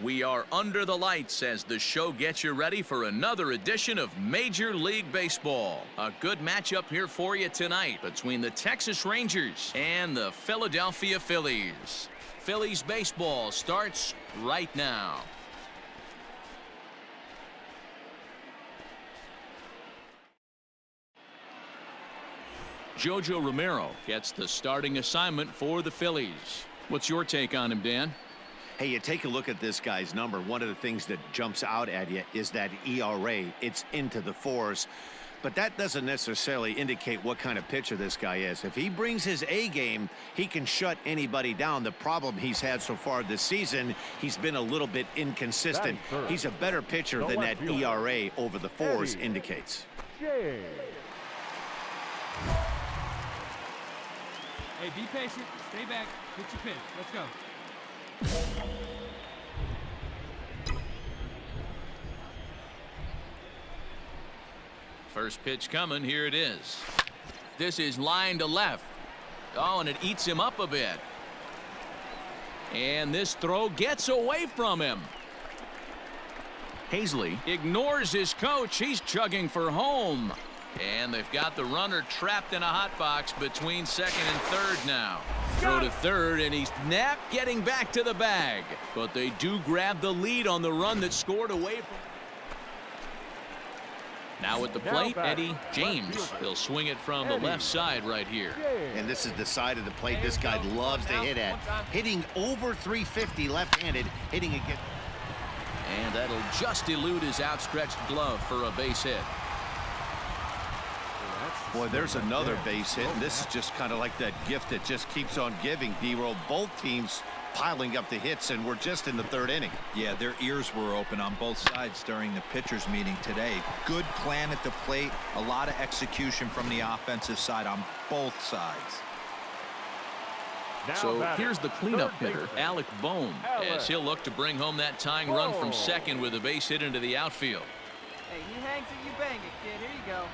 We are under the lights as the show gets you ready for another edition of Major League Baseball. A good matchup here for you tonight between the Texas Rangers and the Philadelphia Phillies. Phillies baseball starts right now. Jojo Romero gets the starting assignment for the Phillies. What's your take on him, Dan? Hey, you take a look at this guy's number. One of the things that jumps out at you is that ERA. It's into the fours. But that doesn't necessarily indicate what kind of pitcher this guy is. If he brings his A game, he can shut anybody down. The problem he's had so far this season, he's been a little bit inconsistent. He's a better pitcher than that ERA over the fours indicates. Hey, be patient. Stay back. Hit your pitch. Let's go. First pitch coming. Here it is. This is line to left. Oh, and it eats him up a bit. And this throw gets away from him. Hazley ignores his coach. He's chugging for home. And they've got the runner trapped in a hot box between second and third now. Throw to third, and he's getting back to the bag. But they do grab the lead on the run that scored away from. Now at the plate, Eddie James. He'll swing it from the left side right here. And this is the side of the plate this guy loves to hit at. Hitting over 350 left-handed, hitting again. And that'll just elude his outstretched glove for a base hit. Boy, there's another base hit, and this is just kind of like that gift that just keeps on giving, D-Roll. Both teams piling up the hits, and we're just in the third inning. Yeah, their ears were open on both sides during the pitchers meeting today. Good plan at the plate, a lot of execution from the offensive side on both sides. So here's the cleanup hitter, Alec Bohm, as he'll look to bring home that tying run from second with a base hit into the outfield. Hey, you hangs it, you bang it, kid. Here you go.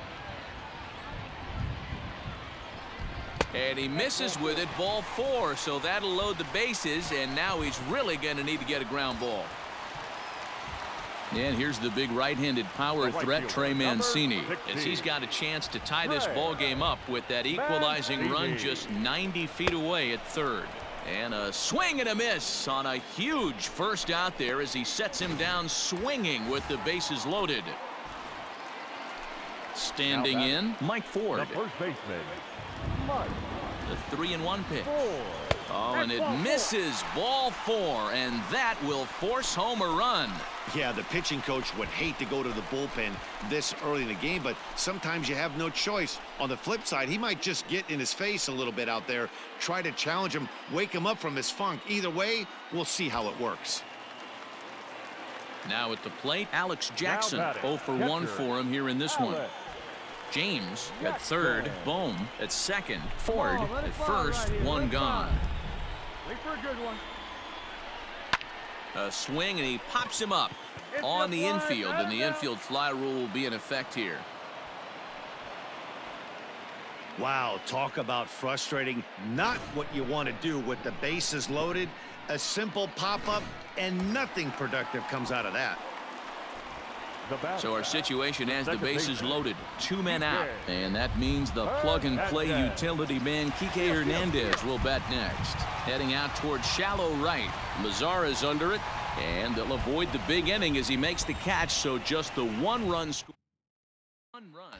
And he misses with it, ball four, so that'll load the bases, and now he's really going to need to get a ground ball. And here's the big right-handed power threat, Trey Mancini, as he's got a chance to tie this ball game up with that equalizing run just 90 feet away at third. And a swing and a miss on a huge first out there as he sets him down swinging with the bases loaded. Standing in, Mike Ford. The first baseman, Mike. The 3-1 pitch. Oh, and it misses, ball four, and that will force home a run. Yeah, the pitching coach would hate to go to the bullpen this early in the game, but sometimes you have no choice. On the flip side, he might just get in his face a little bit out there, try to challenge him, wake him up from his funk. Either way, we'll see how it works. Now at the plate, Alex Jackson. 0 for 1 for him here in this one. James at third, Bohm at second, Ford at first, one gone. Wait for a good one. A swing, and he pops him up on the infield, and the infield fly rule will be in effect here. Wow, talk about frustrating. Not what you want to do with the bases loaded. A simple pop-up, and nothing productive comes out of that. So our situation has the bases loaded, 2 men out, and that means the plug-and-play utility man Kike Hernandez will bat next. Heading out towards shallow right. Mazar is under it, and they'll avoid the big inning as he makes the catch, so just the 1-run score. 1 run.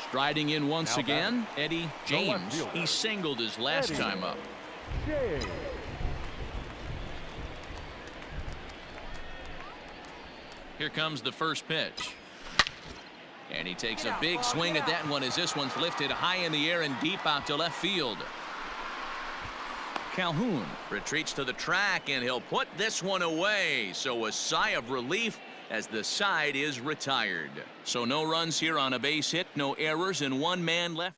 Striding in once again, Eddie James. He singled his last time up. Here comes the first pitch. And he takes a big swing at that one as this one's lifted high in the air and deep out to left field. Calhoun retreats to the track, and he'll put this one away. So a sigh of relief as the side is retired. So no runs here on a base hit, no errors, and 1 man left.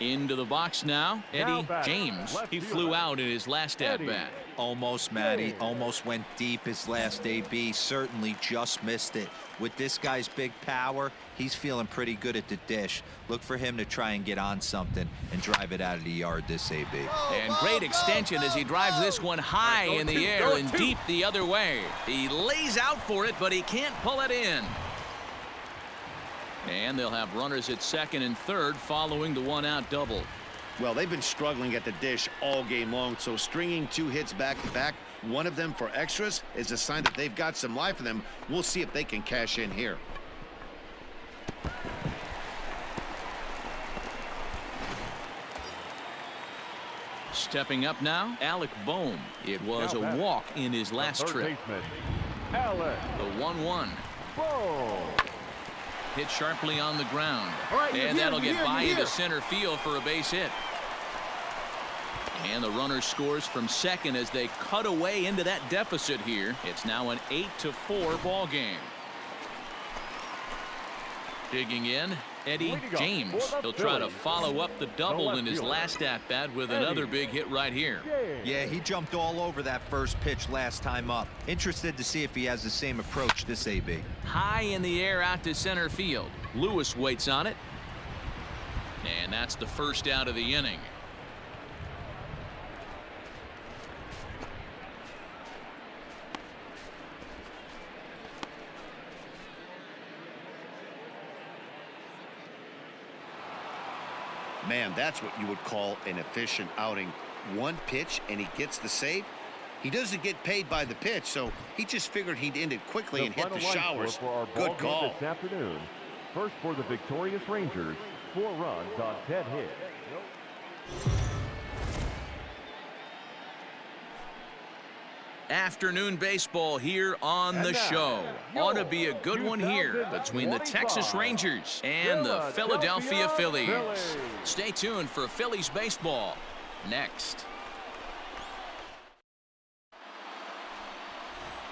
Into the box now, Eddie James. He flew out in his last at-bat. Almost, Matty. Almost went deep his last AB. Certainly just missed it. With this guy's big power, he's feeling pretty good at the dish. Look for him to try and get on something and drive it out of the yard this AB. And great extension as he drives this one high in the air and deep the other way. He lays out for it, but he can't pull it in. And they'll have runners at second and third following the one-out double. Well, they've been struggling at the dish all game long, so stringing 2 hits back-to-back, one of them for extras, is a sign that they've got some life in them. We'll see if they can cash in here. Stepping up now, Alec Bohm. It was a walk in his last trip. The 1-1. Hit sharply on the ground. And that'll get by into center field for a base hit. And the runner scores from second as they cut away into that deficit here. It's now an 8-4 ball game. Digging in, Eddie James. He'll try to follow up the double in his last at-bat with another big hit right here. Yeah, he jumped all over that first pitch last time up. Interested to see if he has the same approach this AB. High in the air out to center field. Lewis waits on it. And that's the first out of the inning. Man, that's what you would call an efficient outing. One pitch and he gets the save. He doesn't get paid by the pitch, so he just figured he'd end it quickly and hit the showers. Good call. This afternoon. First for the victorious Rangers, 4 runs on 10 hits. Afternoon baseball here on the show. Ought to be a good one here between the Texas Rangers and the Philadelphia Phillies. Stay tuned for Phillies baseball next.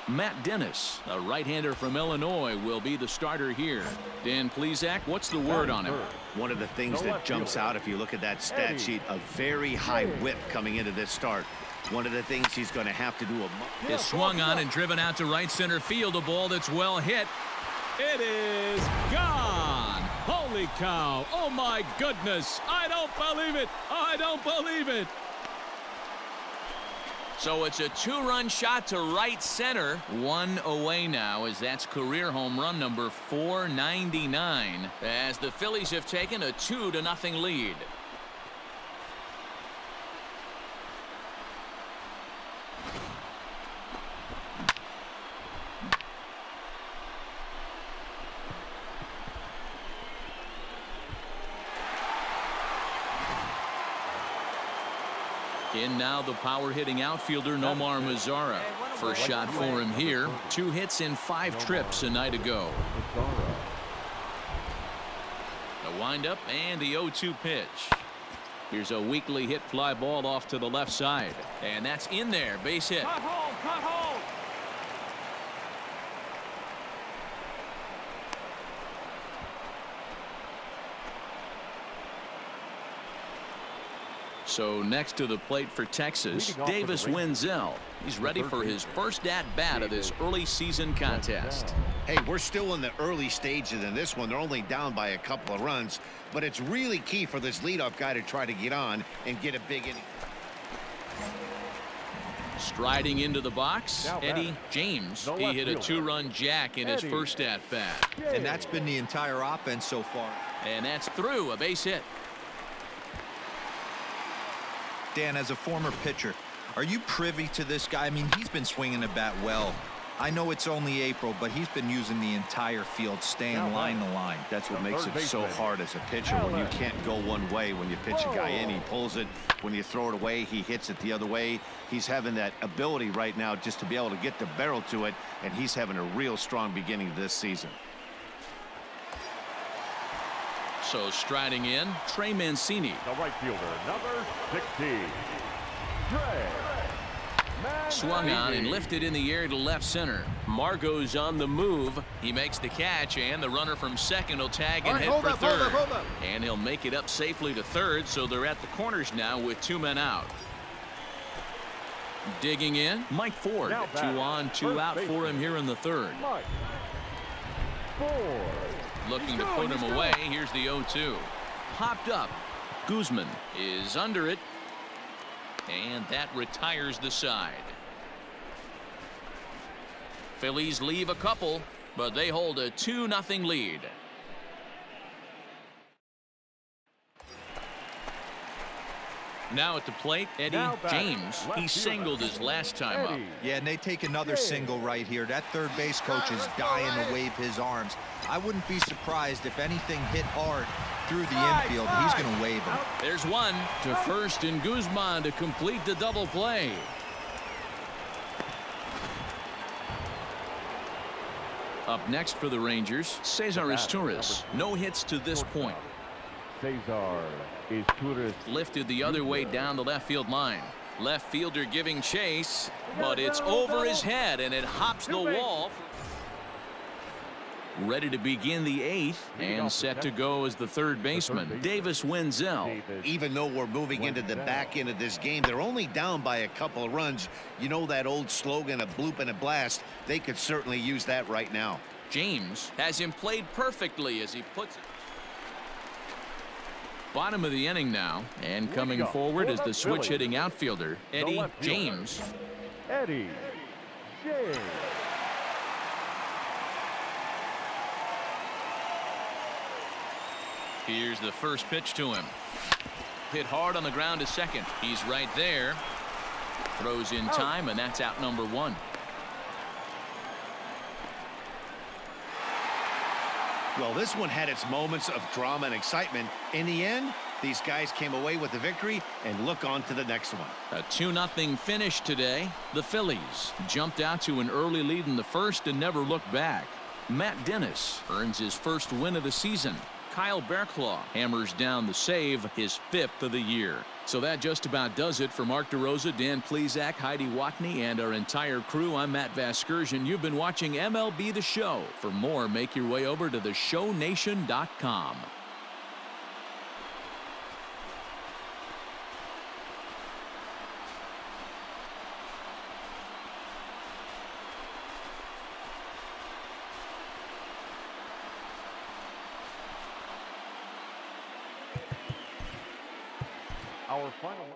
Matt Dennis, a right-hander from Illinois, will be the starter here. Dan Plesac, what's the word on him? One of the things that jumps out if you look at that stat sheet, a very high whip coming into this start. One of the things he's going to have to do. Is swung on and driven out to right center field. A ball that's well hit. It is gone. Holy cow. Oh, my goodness. I don't believe it. I don't believe it. So it's a 2-run shot to right center. 1 away now, as that's career home run number 499, as the Phillies have taken a 2-0 lead. In now the power-hitting outfielder Nomar Mazara. First shot for him here. 2 hits in 5 trips a night ago. The windup and the 0-2 pitch. Here's a weakly hit fly ball off to the left side. And that's in there. Base hit. Cut home, cut home. So next to the plate for Texas, Davis Wenzel. He's ready for his first at-bat of this early season contest. Hey, we're still in the early stages in this one. They're only down by a couple of runs, but it's really key for this leadoff guy to try to get on and get a big inning. Striding into the box, Eddie James. He hit a 2-run jack in his first at-bat. And that's been the entire offense so far. And that's through, a base hit. Dan, as a former pitcher, are you privy to this guy? I mean, he's been swinging the bat well. I know it's only April, but he's been using the entire field, staying line to line. That's what makes it so hard as a pitcher when you can't go one way. When you pitch a guy in, he pulls it. When you throw it away, he hits it the other way. He's having that ability right now just to be able to get the barrel to it, and he's having a real strong beginning of this season. So striding in, Trey Mancini. The right fielder, number 16, Trey Swung on and lifted in the air to left center. Margot's on the move. He makes the catch, and the runner from second will tag and head for third. And he'll make it up safely to third, so they're at the corners now with 2 men out. Digging in, Mike Ford. 2 on, 2 out for him here in the third. Mike Ford. Looking to put him away. Here's the 0-2. Popped up. Guzman is under it. And that retires the side. Phillies leave a couple, but they hold a 2-0 lead. Now at the plate, Eddie James. He singled his last time up. Yeah, and they take another single right here. That third base coach is dying to wave his arms. I wouldn't be surprised if anything hit hard through the infield. He's going to wave him. There's one to first, and Guzman to complete the double play. Up next for the Rangers, Cesar Izturis. No hits to this point. Cesar Izturis. Lifted the other way down the left field line. Left fielder giving chase, but it's over his head, and it hops the wall. Ready to begin the 8th, and set to go as the third baseman, Davis Wenzel. Even though we're moving into the back end of this game, they're only down by a couple of runs. You know that old slogan, a bloop and a blast. They could certainly use that right now. James has him played perfectly as he puts it. Bottom of the inning now, and coming forward is the switch hitting outfielder, Eddie James. Eddie James. Here's the first pitch to him. Hit hard on the ground to second. He's right there. Throws in time, and that's out number 1. Well, this one had its moments of drama and excitement. In the end, these guys came away with the victory and look on to the next one. A 2-0 finish today. The Phillies jumped out to an early lead in the first and never looked back. Matt Dennis earns his first win of the season. Kyle Barklaw hammers down the save, his 5th of the year. So that just about does it for Mark DeRosa, Dan Plesac, Heidi Watney, and our entire crew. I'm Matt Vasgersian. You've been watching MLB The Show. For more, make your way over to theshownation.com. Our final